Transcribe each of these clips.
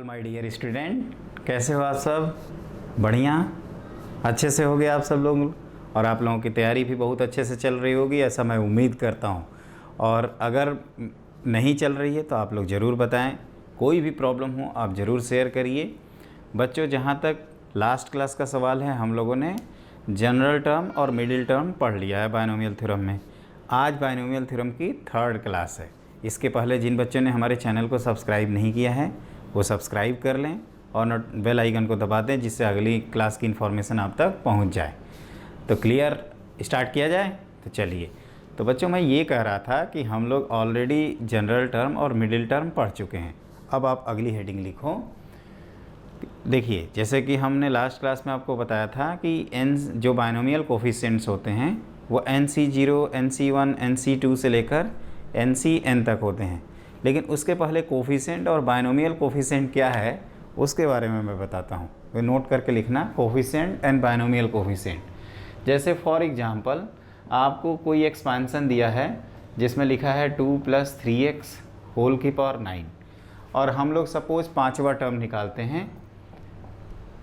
My dear student, कैसे हो आप सब? बढ़िया, अच्छे से हो गए आप सब लोग, और आप लोगों की तैयारी भी बहुत अच्छे से चल रही होगी, ऐसा मैं उम्मीद करता हूँ। और अगर नहीं चल रही है तो आप लोग ज़रूर बताएं, कोई भी प्रॉब्लम हो आप ज़रूर शेयर करिए। बच्चों, जहाँ तक लास्ट क्लास का सवाल है, हम लोगों ने जनरल टर्म और मिडिल टर्म पढ़ लिया है बायनोमियल थ्योरम में। आज बायनोमियल थ्योरम की थर्ड क्लास है। इसके पहले जिन बच्चों ने हमारे चैनल को सब्सक्राइब नहीं किया है वो सब्सक्राइब कर लें और बेल आइकन को दबा दें, जिससे अगली क्लास की इन्फॉर्मेशन आप तक पहुंच जाए। तो क्लियर, स्टार्ट किया जाए। तो चलिए। तो बच्चों, मैं ये कह रहा था कि हम लोग ऑलरेडी जनरल टर्म और मिडिल टर्म पढ़ चुके हैं। अब आप अगली हेडिंग लिखो। देखिए, जैसे कि हमने लास्ट क्लास में आपको बताया था कि n जो बायनोमियल कोफिशिएंट्स होते हैं वो NC0, NC1, NC2 से लेकर NCn तक होते हैं। लेकिन उसके पहले कोफिशिएंट और बायनोमियल कोफिशिएंट क्या है उसके बारे में मैं बताता हूँ। तो नोट करके लिखना, कोफिशिएंट एंड बायनोमियल कोफिशिएंट। जैसे फॉर एग्जांपल आपको कोई एक्सपेंशन दिया है जिसमें लिखा है 2 + 3x होल की पावर 9, और हम लोग सपोज पाँचवा टर्म निकालते हैं।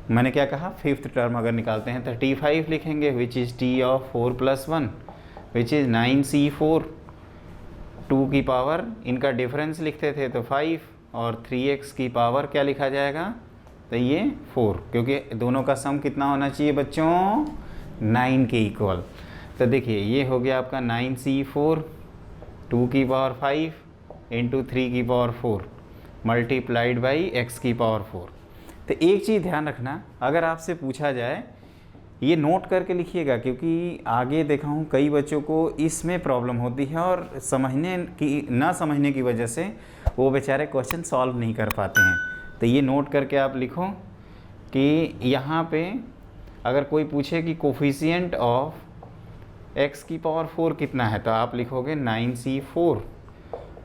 मैंने क्या कहा, फिफ्थ टर्म अगर निकालते हैं तो T5 लिखेंगे, which is T of 4 + 1 which is 9C4। 2 की पावर, इनका डिफरेंस लिखते थे तो 5, और 3x की पावर क्या लिखा जाएगा, तो ये 4, क्योंकि दोनों का सम कितना होना चाहिए बच्चों, 9 के इक्वल। तो देखिए, ये हो गया आपका 9C4, 2 की पावर 5 इंटू 3 की पावर 4 मल्टीप्लाइड बाई x की पावर 4। तो एक चीज़ ध्यान रखना, अगर आपसे पूछा जाए, ये नोट करके लिखिएगा, क्योंकि आगे देखा हूँ कई बच्चों को इसमें प्रॉब्लम होती है और ना समझने की वजह से वो बेचारे क्वेश्चन सॉल्व नहीं कर पाते हैं। तो ये नोट करके आप लिखो कि यहाँ पे अगर कोई पूछे कि कोफिशिएंट ऑफ x की पावर 4 कितना है, तो आप लिखोगे 9C4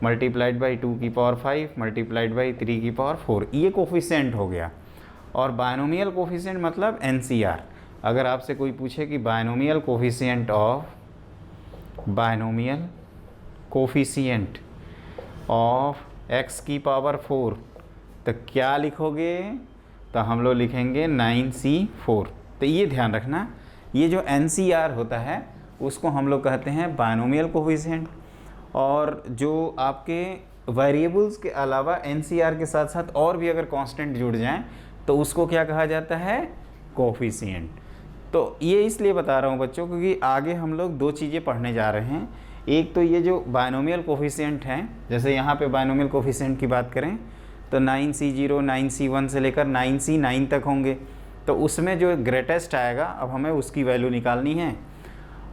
मल्टीप्लाइड बाई 2 की पावर 5 मल्टीप्लाइड बाई 3 की पावर 4। ये कोफिशिएंट हो गया। और बायनोमियल कोफिशिएंट मतलब NCR। अगर आपसे कोई पूछे कि बायनोमियल कोफिशिएंट ऑफ x की पावर 4, तो क्या लिखोगे, तो हम लोग लिखेंगे 9C4। तो ये ध्यान रखना, ये जो NCR होता है उसको हम लोग कहते हैं बायनोमियल कोफिशिएंट। और जो आपके वेरिएबल्स के अलावा NCR के साथ साथ और भी अगर कांस्टेंट जुड़ जाएं तो उसको क्या कहा जाता है, कोफिशिएंट। तो ये इसलिए बता रहा हूँ बच्चों, क्योंकि आगे हम लोग दो चीज़ें पढ़ने जा रहे हैं। एक तो ये जो बायनोमियल कोफिशिएंट हैं, जैसे यहाँ पे बायनोमियल कोफिशिएंट की बात करें तो 9C0, 9C1 से लेकर 9C9 तक होंगे। तो उसमें जो ग्रेटेस्ट आएगा, अब हमें उसकी वैल्यू निकालनी है।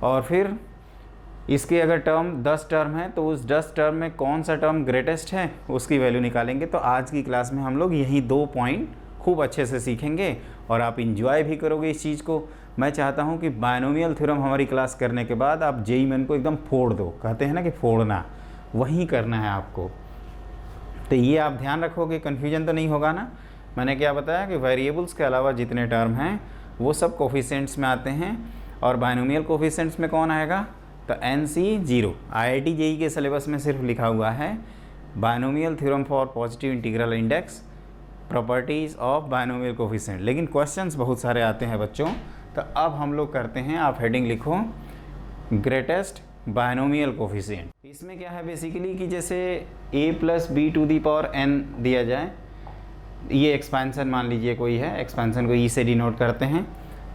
और फिर इसके अगर टर्म 10 टर्म है तो उस 10 टर्म में कौन सा टर्म ग्रेटेस्ट है उसकी वैल्यू निकालेंगे। तो आज की क्लास में हम लोग यही 2 पॉइंट खूब अच्छे से सीखेंगे और आप इंजॉय भी करोगे इस चीज़ को। मैं चाहता हूं कि बायनोमियल थ्योरम हमारी क्लास करने के बाद आप जेईई मेन को एकदम फोड़ दो, कहते हैं ना कि फोड़ना, वही करना है आपको। तो ये आप ध्यान रखोगे, कन्फ्यूजन तो नहीं होगा ना। मैंने क्या बताया कि वेरिएबल्स के अलावा जितने टर्म हैं वो सब कोफिशिएंट्स में आते हैं। और बायनोमियल कोफिशिएंट्स में कौन आएगा, तो NC0। IIT जेईई के सिलेबस में सिर्फ लिखा हुआ है binomial theorem for positive integral index, properties of binomial coefficient, लेकिन क्वेश्चंस बहुत सारे आते हैं बच्चों। तो अब हम लोग करते हैं, आप हेडिंग लिखो, ग्रेटेस्ट बायनोमियल कोफिशिएंट। इसमें क्या है बेसिकली कि जैसे a + b⁴n दिया जाए, ये एक्सपेंशन मान लीजिए कोई है, एक्सपेंशन को e से डिनोट करते हैं,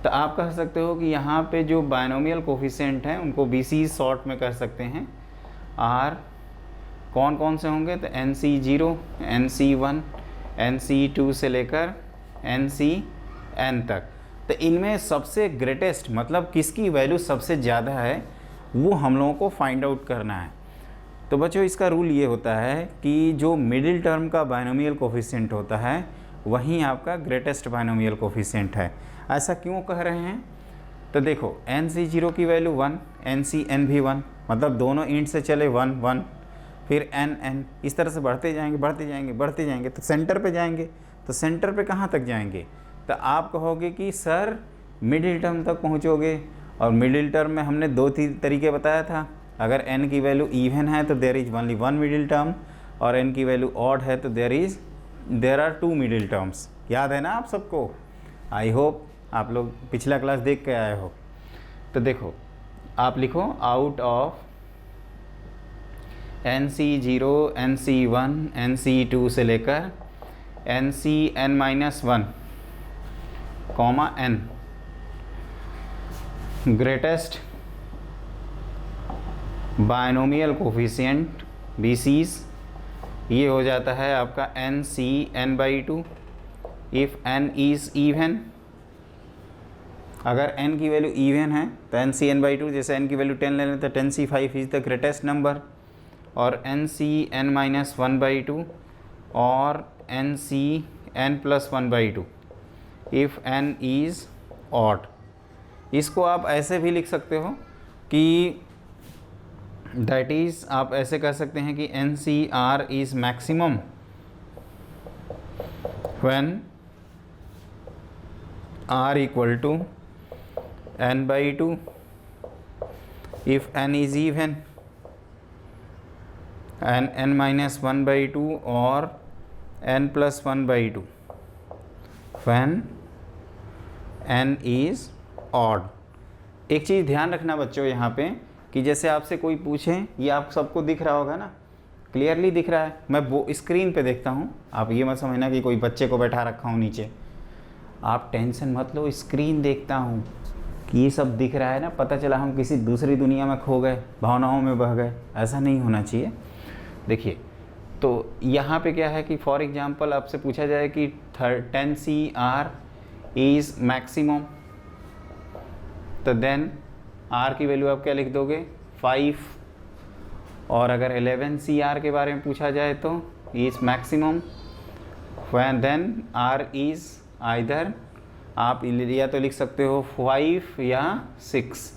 तो आप कह सकते हो कि यहाँ पे जो बायनोमियल कोफिशिएंट हैं उनको BC शॉर्ट में कर सकते हैं। R कौन कौन से होंगे, तो NC0, NC1, NC2 से लेकर NCn तक। तो इनमें सबसे ग्रेटेस्ट मतलब किसकी वैल्यू सबसे ज़्यादा है वो हम लोगों को फाइंड आउट करना है। तो बच्चों, इसका रूल ये होता है कि जो मिडिल टर्म का बायनोमियल कोफिशिएंट होता है वहीं आपका ग्रेटेस्ट बायनोमियल कोफिशिएंट है। ऐसा क्यों कह रहे हैं, तो देखो NC0 की वैल्यू 1, NCn भी 1, मतलब दोनों इंट से चले 1 1, फिर n इस तरह से बढ़ते जाएंगे तो सेंटर पे जाएंगे। तो सेंटर पे कहाँ तक जाएंगे, तो आप कहोगे कि सर मिडिल टर्म तक पहुँचोगे। और मिडिल टर्म में हमने 2-3 तरीके बताया था। अगर n की वैल्यू इवन है तो there is only 1 middle term, और n की वैल्यू ऑड है तो there is there are 2 middle terms. याद है ना आप सबको? आई होप आप लोग पिछला क्लास देख के आए हो। तो देखो आप लिखो out of NC0 NC1 NC2 से लेकर NCn-1 comma n greatest binomial coefficient BCs, ये हो जाता है आपका NCn/2 if n is even. अगर n की वैल्यू इवन है तो NCn/2, जैसे n की वैल्यू 10 ले लें तो 10C5 is the greatest number, और NCn-1/2 और NCn+1/2 if n is odd. इसको आप ऐसे भी लिख सकते हो कि दैट इज़, आप ऐसे कह सकते हैं कि NCR is maximum when R equal to n/2 if n is even and n-1/2 और n+1/2 when n is odd। एक चीज़ ध्यान रखना बच्चों यहाँ पे कि जैसे आपसे कोई पूछे, ये आप सबको दिख रहा होगा ना, क्लियरली दिख रहा है, मैं वो स्क्रीन पे देखता हूँ, आप ये मत समझना कि कोई बच्चे को बैठा रखा हूँ नीचे। आप टेंशन मत लो, स्क्रीन देखता हूँ कि ये सब दिख रहा है ना, पता चला हम किसी दूसरी दुनिया में खो गए, भावनाओं में बह गए, ऐसा नहीं होना चाहिए। देखिए तो यहाँ पे क्या है कि फॉर एग्जांपल आपसे पूछा जाए कि 10CR इज़ मैक्सिमम, तो देन R की वैल्यू आप क्या लिख दोगे 5, और अगर 11CR के बारे में पूछा जाए तो is maximum when then R is either, आप या तो लिख सकते हो 5 या 6।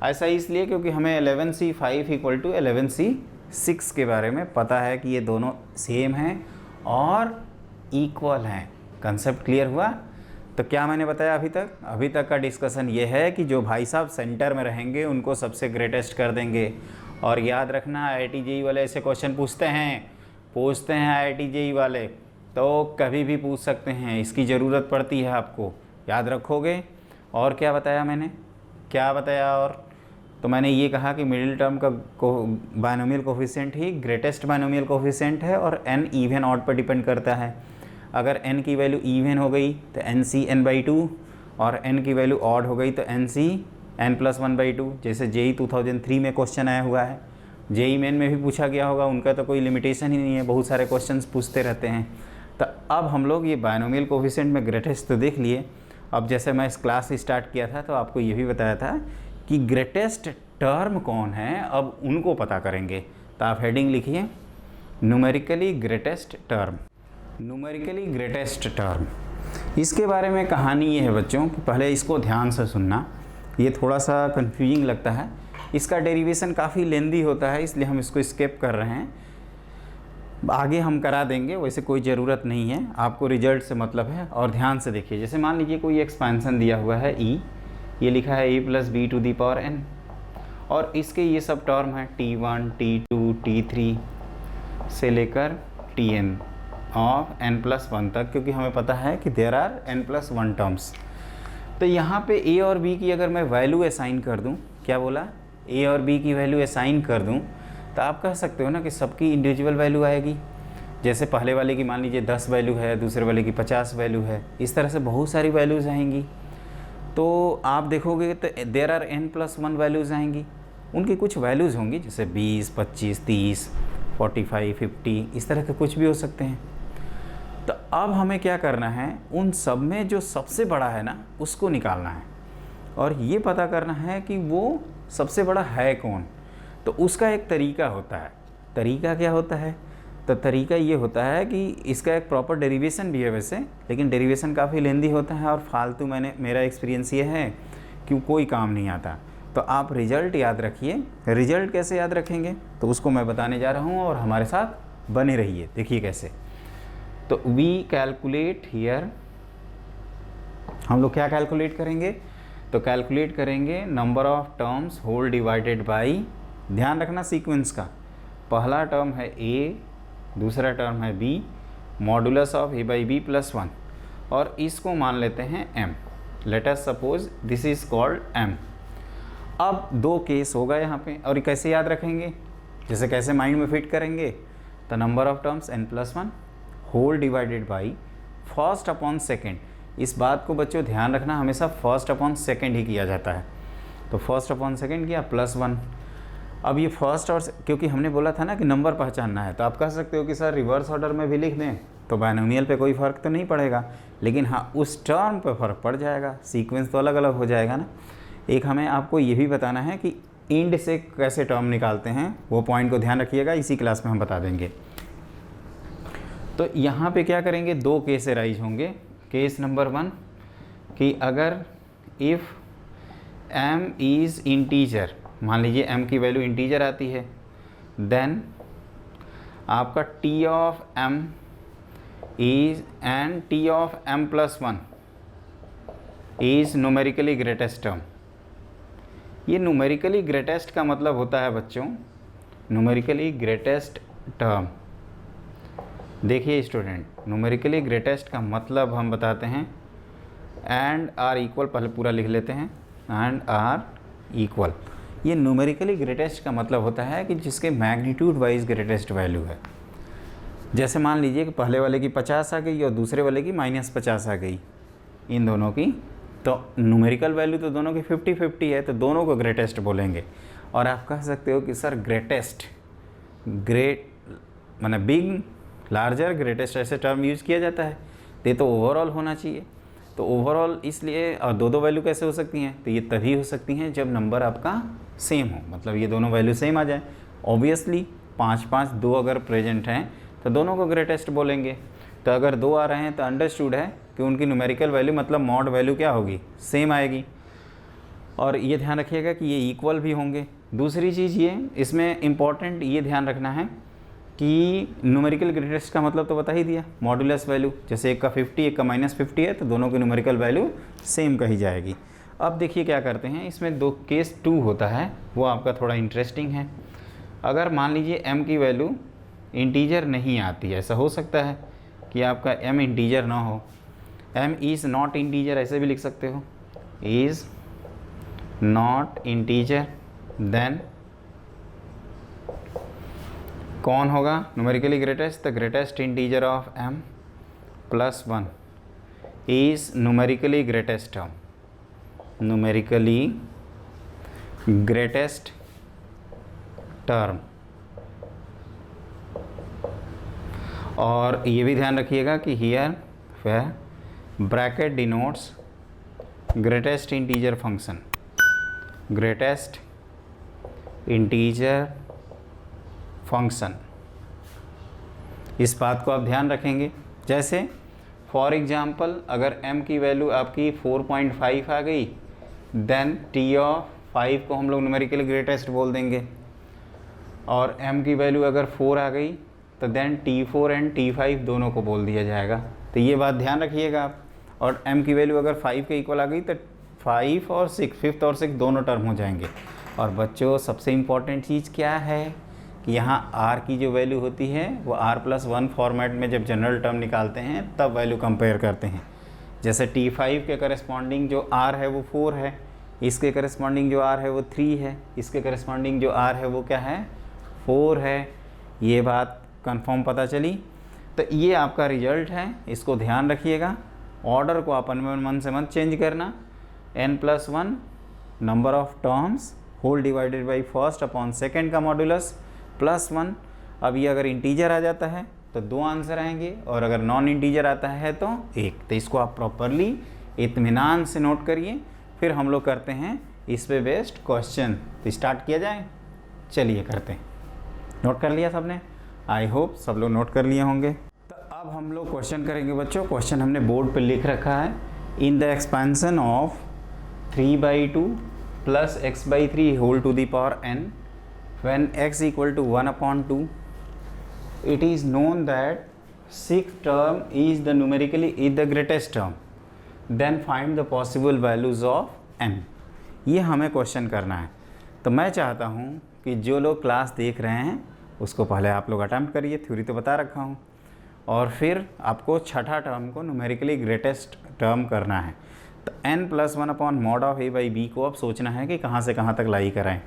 ऐसा इसलिए क्योंकि हमें 11C5 इक्वल टू 11C6 के बारे में पता है कि ये दोनों सेम हैं और इक्वल हैं। कंसेप्ट क्लियर हुआ? तो क्या मैंने बताया अभी तक का डिस्कशन ये है कि जो भाई साहब सेंटर में रहेंगे उनको सबसे ग्रेटेस्ट कर देंगे। और याद रखना IIT JEE वाले ऐसे क्वेश्चन पूछते हैं IIT JEE वाले, तो कभी भी पूछ सकते हैं, इसकी ज़रूरत पड़ती है आपको, याद रखोगे। और क्या बताया मैंने, क्या बताया? और तो मैंने ये कहा कि मिडिल टर्म का बायनोमियल कोफिशिएंट ही ग्रेटेस्ट बायनोमियल कोफिशिएंट है और n इवन ऑड पर डिपेंड करता है। अगर n की वैल्यू इवन हो गई तो NCn/2 और n की वैल्यू ऑड हो गई तो NCn+1/2। जैसे JEE 2003 में क्वेश्चन आया हुआ है, JEE मेन में भी पूछा गया होगा, उनका तो कोई लिमिटेशन ही नहीं है, बहुत सारे क्वेश्चंस पूछते रहते हैं। तो अब हम लोग ये बायनोमियल कोफिशिएंट में ग्रेटेस्ट तो देख लिए। अब जैसे मैं इस क्लास स्टार्ट किया था तो आपको ये भी बताया था कि ग्रेटेस्ट टर्म कौन है, अब उनको पता करेंगे। तो आप हेडिंग लिखिए numerically greatest term. Numerically greatest term, इसके बारे में कहानी ये है बच्चों कि पहले इसको ध्यान से सुनना, ये थोड़ा सा कंफ्यूजिंग लगता है, इसका डेरिवेशन काफ़ी लेंदी होता है, इसलिए हम इसको स्किप कर रहे हैं, आगे हम करा देंगे, वैसे कोई ज़रूरत नहीं है, आपको रिजल्ट से मतलब है। और ध्यान से देखिए, जैसे मान लीजिए कोई एक्सपेंशन दिया हुआ है e, ये लिखा है a+b⁴n, और इसके ये सब टर्म हैं t1 t2 t3 से लेकर tn ऑफ n+1 तक, क्योंकि हमें पता है कि देयर आर n+1 टर्म्स। तो यहाँ पे a और b की अगर मैं वैल्यू असाइन कर दूँ, क्या बोला, a और b की वैल्यू असाइन कर दूँ, तो आप कह सकते हो ना कि सबकी इंडिविजुअल वैल्यू आएगी। जैसे पहले वाले की मान लीजिए 10 वैल्यू है, दूसरे वाले की 50 वैल्यू है, इस तरह से बहुत सारी वैल्यूज़ आएंगी। तो आप देखोगे तो देयर आर n+1 वैल्यूज़ आएंगी, उनकी कुछ वैल्यूज़ होंगी, जैसे 20, 25, 30, 45, 50, इस तरह के कुछ भी हो सकते हैं। तो अब हमें क्या करना है, उन सब में जो सबसे बड़ा है ना उसको निकालना है, और ये पता करना है कि वो सबसे बड़ा है कौन। तो उसका एक तरीका होता है। तरीका क्या होता है? तो तरीका ये होता है कि इसका एक प्रॉपर डेरिवेशन भी है वैसे, लेकिन डेरिवेशन काफ़ी लेंदी होता है और फालतू, मेरा एक्सपीरियंस ये है कि कोई काम नहीं आता। तो आप रिजल्ट याद रखिए। रिजल्ट कैसे याद रखेंगे तो उसको मैं बताने जा रहा हूँ, और हमारे साथ बने रहिए। देखिए कैसे। तो वी कैलकुलेट हियर, हम लोग क्या कैलकुलेट करेंगे, तो कैलकुलेट करेंगे number of terms whole divided by, ध्यान रखना सीक्वेंस का, पहला टर्म है a, दूसरा टर्म है b, modulus of A by B plus 1, और इसको मान लेते हैं m। Let us suppose this is called m। अब दो केस होगा यहाँ पे, और कैसे याद रखेंगे, जैसे कैसे माइंड में फिट करेंगे, the number of terms n+1 whole divided by first upon second. इस बात को बच्चों ध्यान रखना, हमेशा फर्स्ट अपॉन सेकेंड ही किया जाता है, तो फर्स्ट अपॉन सेकेंड किया +1। अब ये फर्स्ट और क्योंकि हमने बोला था ना कि नंबर पहचानना है, तो आप कह सकते हो कि सर रिवर्स ऑर्डर में भी लिख दें तो बायनोमियल पे कोई फ़र्क तो नहीं पड़ेगा, लेकिन हाँ उस टर्म पे फ़र्क पड़ जाएगा, सीक्वेंस तो अलग अलग हो जाएगा ना। एक हमें आपको ये भी बताना है कि इंड से कैसे टर्म निकालते हैं, वो पॉइंट को ध्यान रखिएगा, इसी क्लास में हम बता देंगे। तो यहाँ पे क्या करेंगे, दो केस राइज होंगे। केस नंबर 1 कि अगर इफ़ m इज़ इंटीजर, मान लीजिए m की वैल्यू इंटीजर आती है, देन आपका t of m is and t of m+1 is numerically greatest term. ये न्यूमेरिकली ग्रेटेस्ट का मतलब होता है बच्चों, न्यूमेरिकली ग्रेटेस्ट टर्म। देखिए स्टूडेंट, न्यूमेरिकली ग्रेटेस्ट का मतलब हम बताते हैं एंड आर इक्वल, पहले पूरा लिख लेते हैं, एंड आर इक्वल। ये न्यूमेरिकली ग्रेटेस्ट का मतलब होता है कि जिसके मैग्नीट्यूड वाइज ग्रेटेस्ट वैल्यू है। जैसे मान लीजिए कि पहले वाले की 50 आ गई और दूसरे वाले की -50 आ गई, इन दोनों की, तो न्यूमेरिकल वैल्यू तो दोनों की 50-50 है, तो दोनों को ग्रेटेस्ट बोलेंगे। और आप कह सकते हो कि सर ग्रेटेस्ट, ग्रेट माने बिग, लार्जर, ग्रेटेस्ट ऐसे टर्म यूज़ किया जाता है, तो ये तो ओवरऑल होना चाहिए। तो ओवरऑल इसलिए, और दो वैल्यू कैसे हो सकती हैं, तो ये तभी हो सकती हैं जब नंबर आपका सेम हो, मतलब ये दोनों वैल्यू सेम आ जाए। ऑब्वियसली 5-5 दो अगर प्रेजेंट हैं तो दोनों को ग्रेटेस्ट बोलेंगे। तो अगर 2 आ रहे हैं तो अंडरस्टूड है कि उनकी न्यूमेरिकल वैल्यू मतलब मॉड वैल्यू क्या होगी, सेम आएगी। और ये ध्यान रखिएगा कि ये इक्वल भी होंगे। दूसरी चीज़ ये इसमें इम्पॉर्टेंट ये ध्यान रखना है कि न्यूमेरिकल ग्रेटेस्ट का मतलब तो बता ही दिया, मॉडुलस वैल्यू, जैसे एक का 50 एक का -50 है, तो दोनों की न्यूमेरिकल वैल्यू सेम कही जाएगी। अब देखिए क्या करते हैं, इसमें दो केस 2 होता है, वो आपका थोड़ा इंटरेस्टिंग है। अगर मान लीजिए m की वैल्यू इंटीजर नहीं आती है, ऐसा हो सकता है कि आपका m इंटीजर ना हो, m इज़ नॉट इंटीजर ऐसे भी लिख सकते हो, इज़ नॉट इंटीजर, देन कौन होगा numerically greatest, the greatest integer of m+1 is numerically greatest term, numerically greatest term. और ये भी ध्यान रखिएगा कि here where bracket denotes greatest integer function, greatest integer function, इस बात को आप ध्यान रखेंगे। जैसे फॉर एग्जांपल अगर m की वैल्यू आपकी 4.5 आ गई, देन t ऑफ 5 को हम लोग न्यूमेरिकली ग्रेटेस्ट बोल देंगे, और m की वैल्यू अगर 4 आ गई तो देन t4 एंड t5 दोनों को बोल दिया जाएगा। तो ये बात ध्यान रखिएगा आप। और m की वैल्यू अगर 5 के इक्वल आ गई तो 5 और 6, 5th और 6 दोनों टर्म हो जाएंगे। और बच्चों सबसे इम्पॉर्टेंट चीज़ क्या है कि यहाँ r की जो वैल्यू होती है वो r+1 फॉर्मेट में जब जनरल टर्म निकालते हैं तब वैल्यू कंपेयर करते हैं। जैसे t5 के करस्पॉन्डिंग जो r है वो 4 है, इसके करस्पॉन्डिंग जो r है वो 3 है, इसके करस्पॉन्डिंग जो r है वो क्या है, 4 है। ये बात कंफर्म पता चली। तो ये आपका रिजल्ट है, इसको ध्यान रखिएगा। ऑर्डर को अपन मन से मत चेंज करना। n+1 number of terms whole divided by first upon second का मॉडुलस +1। अब ये अगर इंटीजर आ जाता है तो 2 आंसर आएंगे, और अगर नॉन इंटीजर आता है तो 1। तो इसको आप प्रॉपरली इत्मीनान से नोट करिए। फिर हम लोग करते हैं इस पे बेस्ड क्वेश्चन। तो स्टार्ट किया जाए, चलिए करते हैं। नोट कर लिया सबने? आई होप सब लोग नोट कर लिए होंगे। तो अब हम लोग क्वेश्चन करेंगे बच्चों। क्वेश्चन हमने बोर्ड पे लिख रखा है, in the expansion of 3/2 plus x/3 whole to the power n when x equal to 1/2 it is known that 6th term is the greatest term, then find the possible values of n। ये हमें question करना है। तो मैं चाहता हूँ कि जो लोग क्लास देख रहे हैं उसको पहले आप लोग अटेम्प्ट करिए, थ्योरी तो बता रखा हूँ, और फिर आपको छठा टर्म को न्यूमेरिकली ग्रेटेस्ट टर्म करना है। तो n+1/mod(a/b) को अब सोचना है कि कहाँ से कहाँ तक लाई कराएं,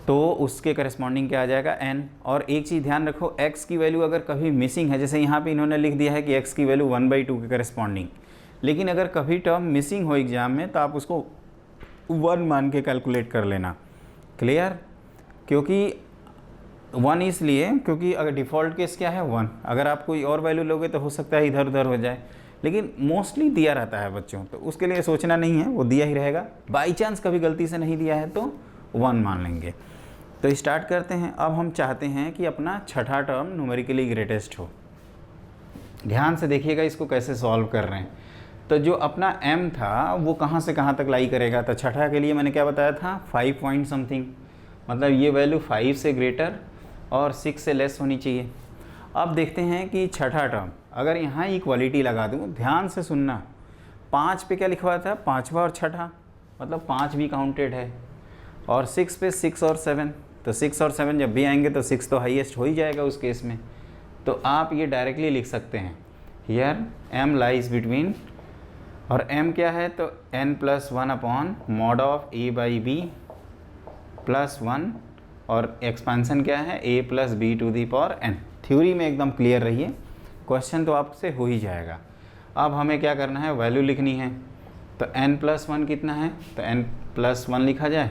तो उसके करस्पॉन्डिंग क्या आ जाएगा n। और एक चीज़ ध्यान रखो, x की वैल्यू अगर कभी मिसिंग है, जैसे यहाँ पे इन्होंने लिख दिया है कि x की वैल्यू 1/2 के करस्पॉन्डिंग, लेकिन अगर कभी टर्म मिसिंग हो एग्जाम में तो आप उसको 1 मान के कैलकुलेट कर लेना। क्लियर? क्योंकि 1 इसलिए क्योंकि अगर डिफ़ॉल्ट केस क्या है 1, अगर आप कोई और वैल्यू लोगे तो हो सकता है इधर उधर हो जाए, लेकिन मोस्टली दिया रहता है बच्चों, तो उसके लिए सोचना नहीं है, वो दिया ही रहेगा। बाई चांस कभी गलती से नहीं दिया है तो 1 मान लेंगे। तो स्टार्ट करते हैं। अब हम चाहते हैं कि अपना छठा टर्म न्यूमेरिकली ग्रेटेस्ट हो। ध्यान से देखिएगा इसको कैसे सॉल्व कर रहे हैं। तो जो अपना m था वो कहाँ से कहाँ तक लाई करेगा, तो छठा के लिए मैंने क्या बताया था 5 पॉइंट समथिंग, मतलब ये वैल्यू 5 से ग्रेटर और 6 से लेस होनी चाहिए। अब देखते हैं कि छठा टर्म अगर यहाँ इक्वालिटी लगा दूँ, ध्यान से सुनना, 5 पे क्या लिखवा था, पाँचवा और छठा, मतलब 5 भी काउंटेड है, और 6 पे 6 और 7, तो 6 और 7 जब भी आएंगे तो 6 तो हाईएस्ट हो ही जाएगा उस केस में। तो आप ये डायरेक्टली लिख सकते हैं, हियर m लाइज बिटवीन, और m क्या है तो n+1/mod(a/b) +1, और एक्सपेंशन क्या है a+b⁴n। थ्योरी में एकदम क्लियर रहिए, क्वेश्चन तो आपसे हो ही जाएगा। अब हमें क्या करना है, वैल्यू लिखनी है। तो n+1 कितना है, तो n+1 लिखा जाए,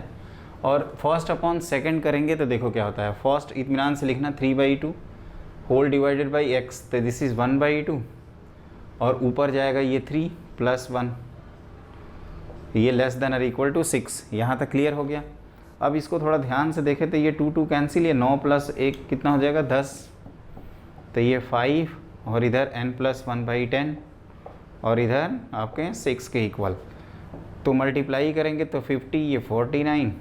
और फर्स्ट अपॉन सेकंड करेंगे तो देखो क्या होता है। फर्स्ट इत्मीनान से लिखना 3/2 होल डिवाइडेड बाई x, तो दिस इज़ 1/2, और ऊपर जाएगा ये 3 + 1, ये लेस देन और इक्वल टू 6। यहाँ तक क्लियर हो गया। अब इसको थोड़ा ध्यान से देखें तो ये 2 कैंसिल, ये 9 + 1 कितना हो जाएगा 10, तो ये 5, और इधर n+1/10, और इधर आपके 6 के इक्वल। तो मल्टीप्लाई करेंगे तो 50, ये 49,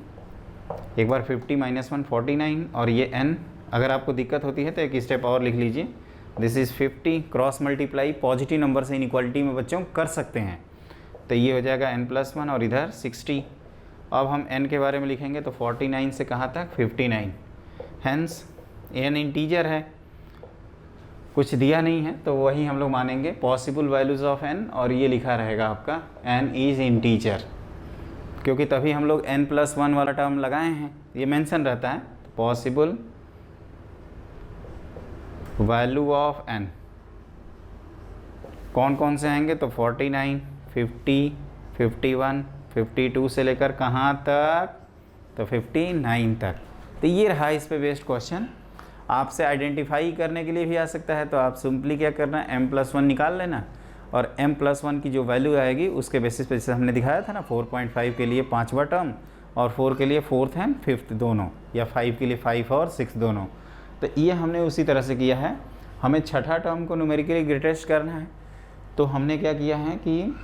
एक बार 50 - 1 49, और ये n। अगर आपको दिक्कत होती है तो एक स्टेप और लिख लीजिए, this is 50, cross multiply positive number से इनइक्वालिटी में बच्चों कर सकते हैं, तो ये हो जाएगा n+1, और इधर 60। अब हम n के बारे में लिखेंगे तो 49 से कहाँ तक 59, हैंस n इंटीजर है, कुछ दिया नहीं है तो वही हम लोग मानेंगे पॉसिबल वैल्यूज़ ऑफ n, और ये लिखा रहेगा आपका n इज़ इंटीजर, क्योंकि तभी हम लोग n+1 वाला टर्म लगाए हैं, ये मेंशन रहता है पॉसिबल वैल्यू ऑफ n। कौन कौन से आएंगे तो 49, 50, 51, 52 से लेकर कहाँ तक तो 59 तक। तो ये रहा इस पे बेस्ड क्वेश्चन। आपसे आइडेंटिफाई करने के लिए भी आ सकता है, तो आप सिंपली क्या करना है m+1 निकाल लेना, और m+1 की जो वैल्यू आएगी उसके बेसिस पे, जैसे हमने दिखाया था ना 4.5 के लिए 5वां टर्म, और 4 के लिए 4th एंड 5th दोनों, या 5 के लिए 5 और 6 दोनों। तो ये हमने उसी तरह से किया है। हमें छठा टर्म को न्यूमेरिकली ग्रेटेस्ट करना है, तो हमने क्या किया है कि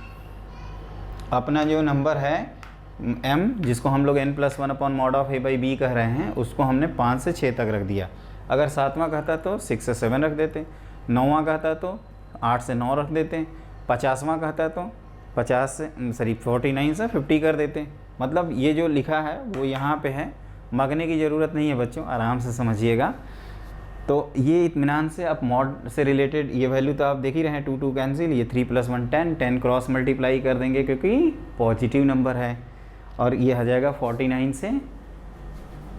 अपना जो नंबर है m, जिसको हम लोग n+1/mod(a/b) कह रहे हैं, उसको हमने 5 से 6 तक रख दिया। अगर 7वां कहता तो 6 से 7 रख देते, 9वां कहता तो 8 से 9 रख देते, 50वां कहता तो 49 से 50 कर देते। मतलब ये जो लिखा है वो यहाँ पे है, मगने की ज़रूरत नहीं है बच्चों, आराम से समझिएगा। तो ये इत्मीनान से आप मॉड से रिलेटेड ये वैल्यू तो आप देख ही रहे हैं, 2 कैंसिल, ये 3 + 1 10, 10 क्रॉस मल्टीप्लाई कर देंगे क्योंकि पॉजिटिव नंबर है, और ये आ जाएगा 49 से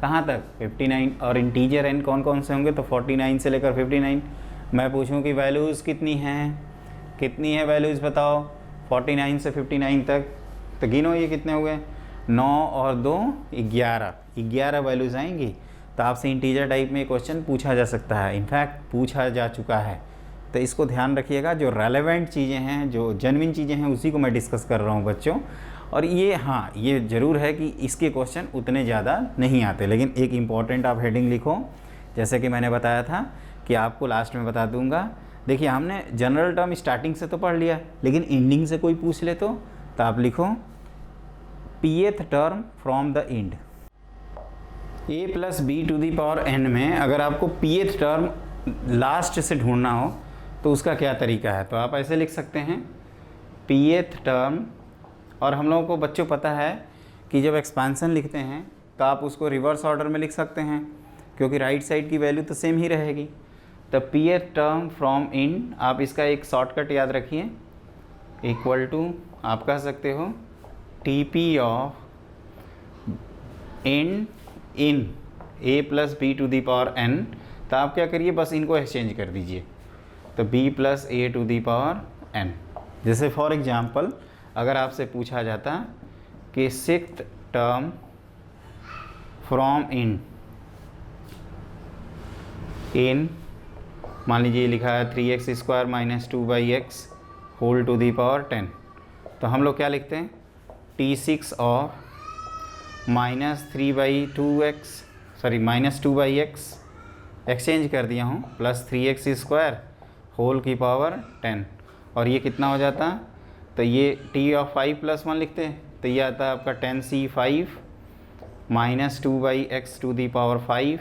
कहाँ तक 59, और इंटीजर n कौन कौन से होंगे तो 49 से लेकर 59। मैं पूछूं कि वैल्यूज़ कितनी है वैल्यूज़ बताओ 49 से 59 तक, तो गिनो ये कितने हो गए, 9 और 2 11 वैल्यूज़ आएंगी। तो आपसे इंटीजर टाइप में क्वेश्चन पूछा जा सकता है, इनफैक्ट पूछा जा चुका है। तो इसको ध्यान रखिएगा, जो रेलेवेंट चीज़ें हैं, जो जेन्युइन चीज़ें हैं, उसी को मैं डिस्कस कर रहा हूँ बच्चों। और ये हाँ, ये ज़रूर है कि इसके क्वेश्चन उतने ज़्यादा नहीं आते, लेकिन एक इम्पॉर्टेंट आप हेडिंग लिखो, जैसे कि मैंने बताया था कि आपको लास्ट में बता दूंगा। देखिए हमने जनरल टर्म स्टार्टिंग से तो पढ़ लिया, लेकिन एंडिंग से कोई पूछ ले तो आप लिखो pth term from the end. a+b⁴n में अगर आपको pth टर्म लास्ट से ढूंढना हो तो उसका क्या तरीका है, तो आप ऐसे लिख सकते हैं pth टर्म। और हम लोगों को बच्चों पता है कि जब एक्सपेंशन लिखते हैं तो आप उसको रिवर्स ऑर्डर में लिख सकते हैं, क्योंकि राइट साइड की वैल्यू तो सेम ही रहेगी। The peer term from in, आप इसका एक शॉर्टकट याद रखिए, इक्वल टू आप कह सकते हो T P of in a plus B to the power n। तो आप क्या करिए, बस इनको एक्सचेंज कर दीजिए, तो b plus A to the power n। जैसे फॉर एग्जांपल अगर आपसे पूछा जाता कि सिक्स्थ टर्म फ्रॉम इन मान लीजिए लिखा है 3x² minus 2x whole to the power 10, तो हम लोग क्या लिखते हैं, t6 of minus 2x exchange कर दिया हूँ प्लस 3x² होल की पावर 10, और ये कितना हो जाता, तो ये t ऑफ 5 प्लस 1 लिखते हैं, तो ये आता है आपका 10c5 minus 2x to the power 5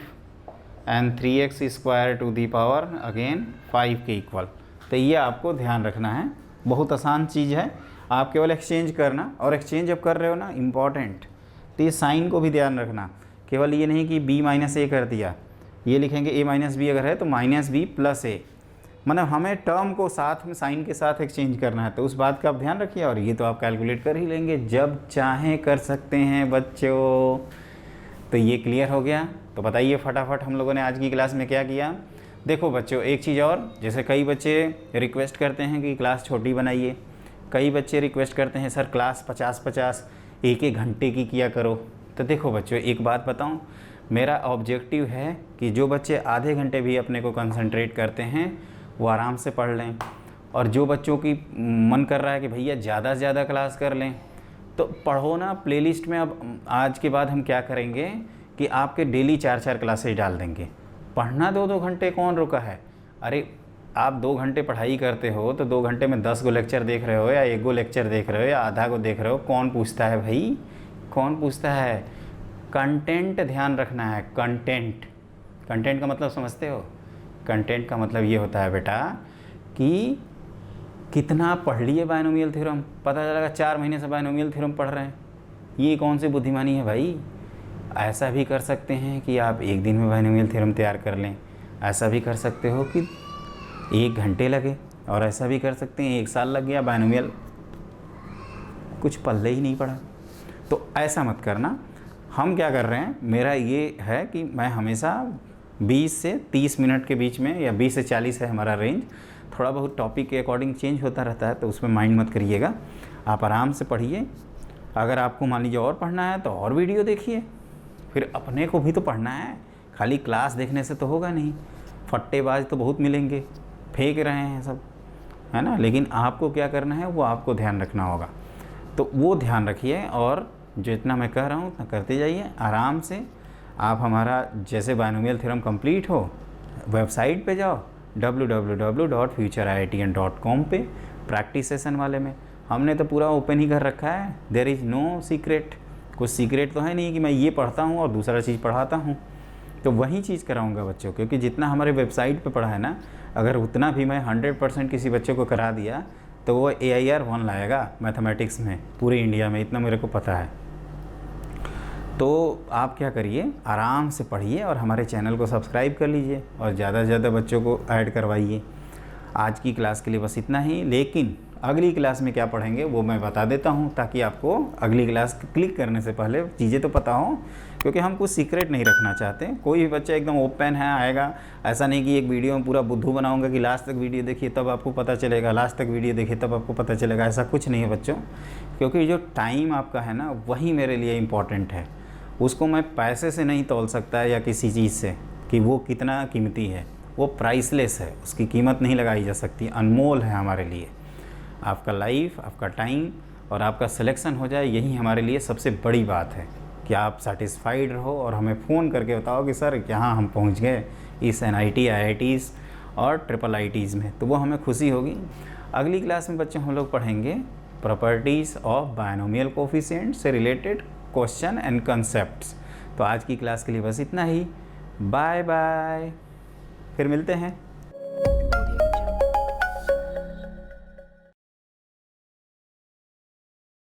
and 3x² to the power again 5 के इक्वल। तो ये आपको ध्यान रखना है, बहुत आसान चीज़ है, आप केवल एक्सचेंज करना, और एक्सचेंज जब कर रहे हो ना इम्पॉर्टेंट, तो ये साइन को भी ध्यान रखना, केवल ये नहीं कि b माइनस ए कर दिया, ये लिखेंगे a माइनस बी अगर है तो माइनस बी प्लस ए, मतलब हमें टर्म को साथ में साइन के साथ एक्सचेंज करना है, तो उस बात का आप ध्यान रखिए, और ये तो आप कैलकुलेट कर ही लेंगे, जब चाहें कर सकते हैं बच्चों। तो ये क्लियर हो गया। तो बताइए फटाफट हम लोगों ने आज की क्लास में क्या किया। देखो बच्चों एक चीज़ और, जैसे कई बच्चे रिक्वेस्ट करते हैं कि क्लास छोटी बनाइए, कई बच्चे रिक्वेस्ट करते हैं सर क्लास 50-50 एक घंटे की किया करो। तो देखो बच्चों एक बात बताऊं, मेरा ऑब्जेक्टिव है कि जो बच्चे आधे घंटे भी अपने को कंसंट्रेट करते हैं वो आराम से पढ़ लें, और जो बच्चों की मन कर रहा है कि भैया ज़्यादा से ज़्यादा क्लास कर लें तो पढ़ो ना प्लेलिस्ट में। अब आज के बाद हम क्या करेंगे कि आपके डेली 4-4 क्लासेज डाल देंगे। पढ़ना 2-2 घंटे कौन रुका है, अरे आप 2 घंटे पढ़ाई करते हो तो 2 घंटे में 10 गो लेक्चर देख रहे हो या 1 गो लेक्चर देख रहे हो या आधा गो देख रहे हो, कौन पूछता है भाई, कौन पूछता है। कंटेंट ध्यान रखना है, कंटेंट। कंटेंट का मतलब समझते हो, कंटेंट का मतलब ये होता है बेटा कि कितना पढ़ लिए बायनोमियल थ्योरम, पता चलेगा 4 महीने से बायनोमियल थ्योरम पढ़ रहे हैं, ये कौन सी बुद्धिमानी है भाई। ऐसा भी कर सकते हैं कि आप 1 दिन में बायनोमियल थ्योरम तैयार कर लें, ऐसा भी कर सकते हो कि 1 घंटे लगे, और ऐसा भी कर सकते हैं 1 साल लग गया, बायनोमियल कुछ पल्ले ही नहीं पड़ा। तो ऐसा मत करना। हम क्या कर रहे हैं, मेरा ये है कि मैं हमेशा 20 से 30 मिनट के बीच में, या 20 से 40 है हमारा रेंज, थोड़ा बहुत टॉपिक के अकॉर्डिंग चेंज होता रहता है, तो उसमें माइंड मत करिएगा, आप आराम से पढ़िए। अगर आपको मान लीजिए और पढ़ना है तो और वीडियो देखिए, फिर अपने को भी तो पढ़ना है, खाली क्लास देखने से तो होगा नहीं। फट्टेबाज तो बहुत मिलेंगे, फेंक रहे हैं सब, है ना, लेकिन आपको क्या करना है वो आपको ध्यान रखना होगा। तो वो ध्यान रखिए, और जितना मैं कह रहा हूँ उतना करते जाइए आराम से। आप हमारा जैसे बायनोमियल थ्योरम कंप्लीट हो, वेबसाइट पे जाओ www.futureiitn.com पे, प्रैक्टिस सेशन वाले में हमने तो पूरा ओपन ही कर रखा है, देयर इज़ नो सीक्रेट। कुछ सीक्रेट तो है नहीं कि मैं ये पढ़ता हूँ और दूसरा चीज़ पढ़ाता हूँ, तो वही चीज़ कराऊँगा बच्चों, क्योंकि जितना हमारे वेबसाइट पे पढ़ा है ना, अगर उतना भी मैं 100% किसी बच्चे को करा दिया तो वो AIR 1 लाएगा मैथमेटिक्स में पूरे इंडिया में, इतना मेरे को पता है। तो आप क्या करिए, आराम से पढ़िए और हमारे चैनल को सब्सक्राइब कर लीजिए, और ज़्यादा से ज़्यादा बच्चों को ऐड करवाइए। आज की क्लास के लिए बस इतना ही, लेकिन अगली क्लास में क्या पढ़ेंगे वो मैं बता देता हूँ, ताकि आपको अगली क्लास क्लिक करने से पहले चीज़ें तो पता हो, क्योंकि हम कुछ सीक्रेट नहीं रखना चाहते। कोई भी बच्चा एकदम ओपन है आएगा, ऐसा नहीं कि एक वीडियो में पूरा बुद्धू बनाऊंगा कि लास्ट तक वीडियो देखिए तब आपको पता चलेगा, लास्ट तक वीडियो देखिए तब आपको पता चलेगा, ऐसा कुछ नहीं है बच्चों। क्योंकि जो टाइम आपका है ना, वही मेरे लिए इम्पॉर्टेंट है, उसको मैं पैसे से नहीं तोल सकता या किसी चीज़ से कि वो कितना कीमती है, वो प्राइसलेस है, उसकी कीमत नहीं लगाई जा सकती, अनमोल है हमारे लिए। आपका लाइफ, आपका टाइम और आपका सिलेक्शन हो जाए, यही हमारे लिए सबसे बड़ी बात है कि आप सेटिस्फाइड रहो और हमें फ़ोन करके बताओ कि सर यहाँ हम पहुँच गए इस NIT IITs और IIITs में, तो वो हमें खुशी होगी। अगली क्लास में बच्चों हम लोग पढ़ेंगे प्रॉपर्टीज़ ऑफ बायनोमियल कोफिशिएंट से रिलेटेड क्वेश्चन एंड कंसेप्ट्स। तो आज की क्लास के लिए बस इतना ही, बाय बाय, फिर मिलते हैं।